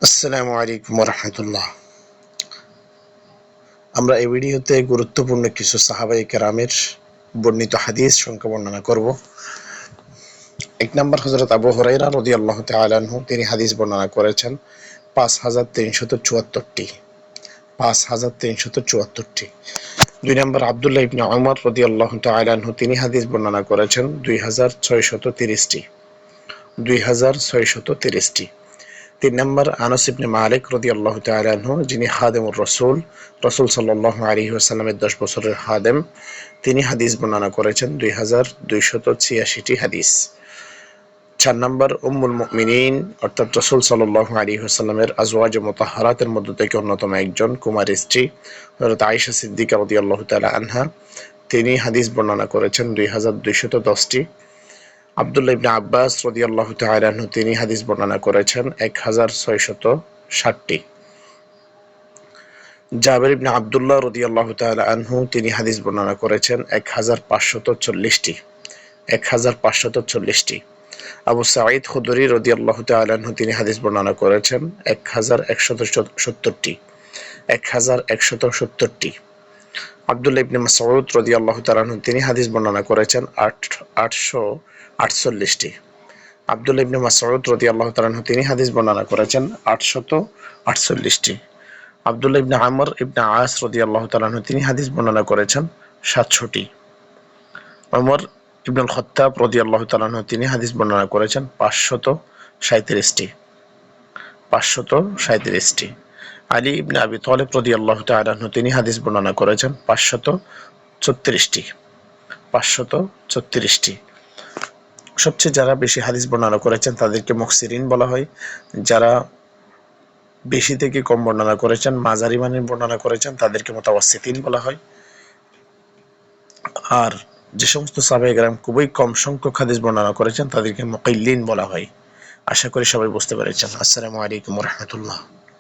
আসসালামু আলাইকুম রাহমাতুল্লাহ। আমরা এই ভিডিওতে গুরুত্বপূর্ণ কিছু সাহাবায়ে কেরামের বর্ণিত হাদিস সংখ্যা বর্ণনা করব। এক নম্বর হযরত আবু হুরায়রা রাদিয়াল্লাহু তাআলা আনহু, তিনি হাদিস বর্ণনা করেছেন 5374টি। 5374টি। দুই নম্বর আব্দুল্লাহ ইবনে উমর রাদিয়াল্লাহু তাআলা আনহু, তিনি হাদিস বর্ণনা করেছেন 2630টি। 2630টি। তিন নম্বর আনাস ইবনে মালিক রাদিয়াল্লাহু তাআলা আনহু, যিনি খাদেমুর রাসূল, রাসূল সাল্লাল্লাহু আলাইহি ওয়াসাল্লামের 10 বছরের খাদেম, তিনি হাদিস বর্ণনা করেছেন 2286টি হাদিস। চার নম্বর উম্মুল মুমিনিন অর্থাৎ রাসূল সাল্লাল্লাহু আলাইহি ওয়াসাল্লামের আজওয়াজে মুতাহহারাতের মধ্য থেকে অন্যতম একজন কুমারী স্ত্রী হযরত আয়েশা সিদ্দিকা রাদিয়াল্লাহু তাআলা আনহা, তিনি হাদিস বর্ণনা করেছেন 2210টি। আব্দুল্লাহ ইবনে আব্বাস রাদিয়াল্লাহু তাআলা আনহু, তিনি হাদিস বর্ণনা করেছেন 1660টি। জাবের ইবনে আব্দুল্লাহ রাদিয়াল্লাহু তাআলা আনহু, তিনি হাদিস বর্ণনা করেছেন 1540টি। 1540টি। আবু সাঈদ খুদরি রাদিয়াল্লাহু তাআলা আনহু, তিনি হাদিস বর্ণনা করেছেন 1170টি। 1170টি। আব্দুল্লাহ ইবনে মাসউদ রাদিয়াল্লাহু তাআলা আনহু, তিনি হাদিস বর্ণনা করেছেন 848টি। আব্দুল্লাহ ইবনে মাসউদ রাদিয়াল্লাহু তাআলা আনহু, তিনি হাদিস বর্ণনা করেছেন 848টি। আব্দুল্লাহ ইবনে আমর ইবনে আস রাদিয়াল্লাহু তাআলা আনহু, তিনি হাদিস বর্ণনা করেছেন 700টি। ওমর ইবনুল খাত্তাব রাদিয়াল্লাহু তাআলা আনহু, তিনি হাদিস বর্ণনা করেছেন 537টি। 537টি। আলী ইবনে আবি তালিব রাদিয়াল্লাহু তাআলা আনহু, তিনি হাদিস বর্ণনা করেছেন 536টি। 536টি। সবচেয়ে যারা বেশি হাদিস বর্ণনা করেছেন তাদেরকে মুকসিরিন বলা হয়। যারা বেশি থেকে কম বর্ণনা করেছেন, মাঝারি মানের বর্ণনা করেছেন, তাদেরকে মুতাওয়াসসিতিন বলা হয়। আর যে সমস্ত সাহাবায়ে কেরাম খুবই কম সংখ্যক হাদিস বর্ণনা করেছেন, তাদেরকে মুকিল্লিন বলা হয়। আশা করি সবাই বুঝতে পেরেছেন। আসসালামু আলাইকুম ওয়া রাহমাতুল্লাহ।